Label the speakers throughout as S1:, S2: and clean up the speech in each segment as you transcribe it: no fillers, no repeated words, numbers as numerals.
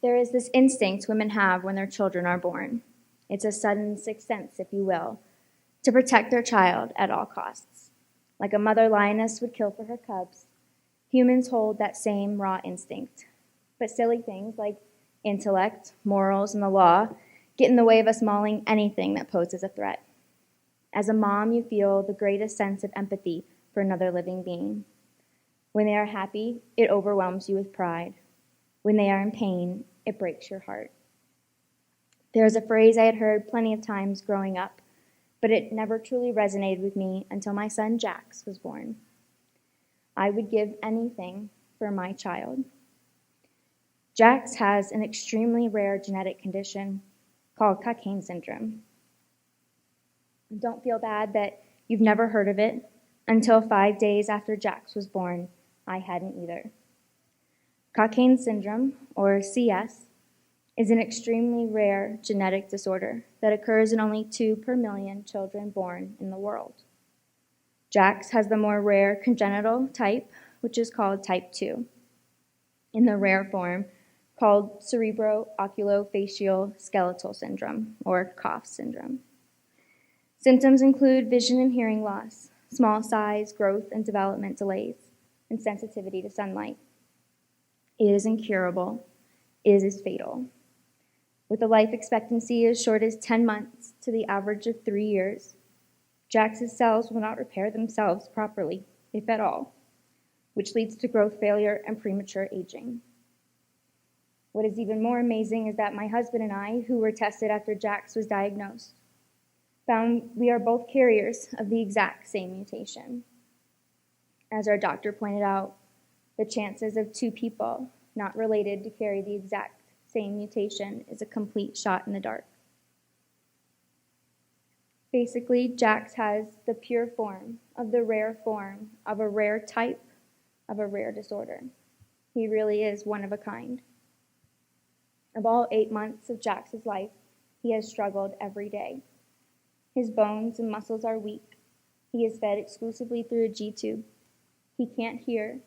S1: There is this instinct women have when their children are born. It's a sudden sixth sense, if you will, to protect their child at all costs. Like a mother lioness would kill for her cubs, humans hold that same raw instinct. But silly things like intellect, morals, and the law get in the way of us mauling anything that poses a threat. As a mom, you feel the greatest sense of empathy for another living being. When they are happy, it overwhelms you with pride. When they are in pain, it breaks your heart. There is a phrase I had heard plenty of times growing up, but it never truly resonated with me until my son Jax was born. I would give anything for my child. Jax has an extremely rare genetic condition called Cockayne syndrome. Don't feel bad that you've never heard of it. Until 5 days after Jax was born, I hadn't either. Cockayne syndrome, or CS, is an extremely rare genetic disorder that occurs in only 2 per million children born in the world. Jax has the more rare congenital type, which is called type 2, in the rare form called cerebro-oculofacial skeletal syndrome, or COF syndrome. Symptoms include vision and hearing loss, small size, growth and development delays, and sensitivity to sunlight. It is incurable. It is fatal. With a life expectancy as short as 10 months to the average of 3 years, Jax's cells will not repair themselves properly, if at all, which leads to growth failure and premature aging. What is even more amazing is that my husband and I, who were tested after Jax was diagnosed, found we are both carriers of the exact same mutation. As our doctor pointed out, the chances of 2 people not related to carry the exact same mutation is a complete shot in the dark. Basically, Jax has the pure form of the rare form of a rare type of a rare disorder. He really is one of a kind. Of all 8 months of Jax's life, he has struggled every day. His bones and muscles are weak. He is fed exclusively through a G-tube. He can't hear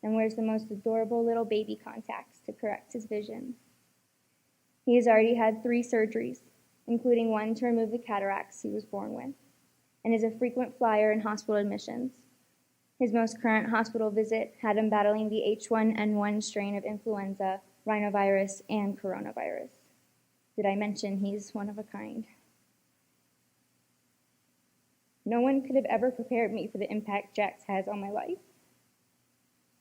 S1: and wears the most adorable little baby contacts to correct his vision. He has already had 3 surgeries, including one to remove the cataracts he was born with, and is a frequent flyer in hospital admissions. His most current hospital visit had him battling the H1N1 strain of influenza, rhinovirus, and coronavirus. Did I mention he's one of a kind? No one could have ever prepared me for the impact Jax has on my life.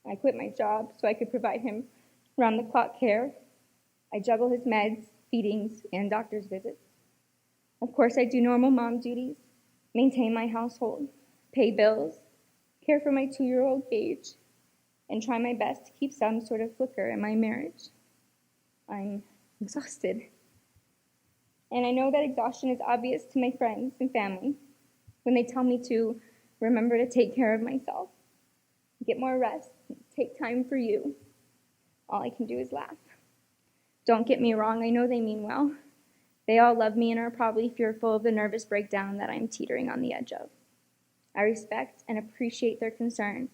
S1: I quit my job so I could provide him round-the-clock care. I juggle his meds, feedings, and doctor's visits. Of course, I do normal mom duties, maintain my household, pay bills, care for my 2-year-old Gage, and try my best to keep some sort of flicker in my marriage. I'm exhausted. And I know that exhaustion is obvious to my friends and family when they tell me to remember to take care of myself, get more rest, take time for you. All I can do is laugh. Don't get me wrong, I know they mean well. They all love me and are probably fearful of the nervous breakdown that I'm teetering on the edge of. I respect and appreciate their concern,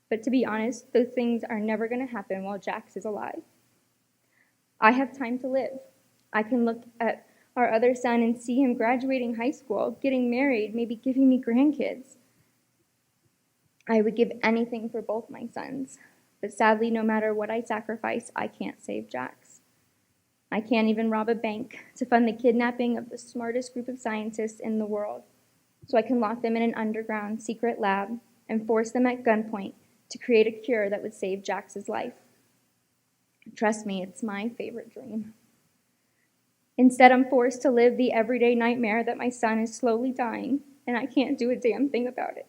S1: but to be honest, those things are never going to happen while Jax is alive. I have time to live. I can look at our other son and see him graduating high school, getting married, maybe giving me grandkids. I would give anything for both my sons, but sadly, no matter what I sacrifice, I can't save Jax. I can't even rob a bank to fund the kidnapping of the smartest group of scientists in the world, so I can lock them in an underground secret lab and force them at gunpoint to create a cure that would save Jax's life. Trust me, it's my favorite dream. Instead, I'm forced to live the everyday nightmare that my son is slowly dying, and I can't do a damn thing about it.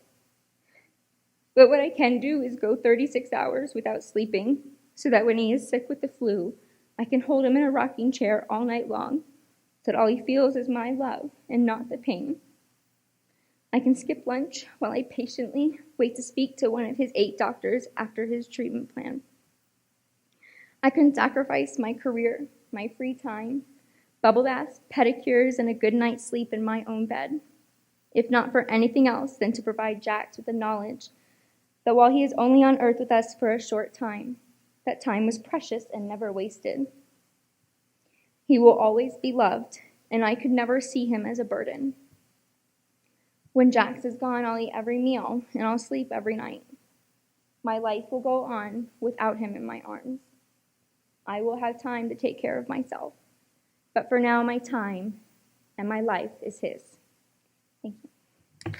S1: But what I can do is go 36 hours without sleeping, so that when he is sick with the flu, I can hold him in a rocking chair all night long, so that all he feels is my love and not the pain. I can skip lunch while I patiently wait to speak to one of his 8 doctors after his treatment plan. I can sacrifice my career, my free time, bubble baths, pedicures, and a good night's sleep in my own bed, if not for anything else than to provide Jax with the knowledge that while he is only on earth with us for a short time, that time was precious and never wasted. He will always be loved, and I could never see him as a burden. When Jax is gone, I'll eat every meal, and I'll sleep every night. My life will go on without him in my arms. I will have time to take care of myself, but for now, my time and my life is his. Thank you.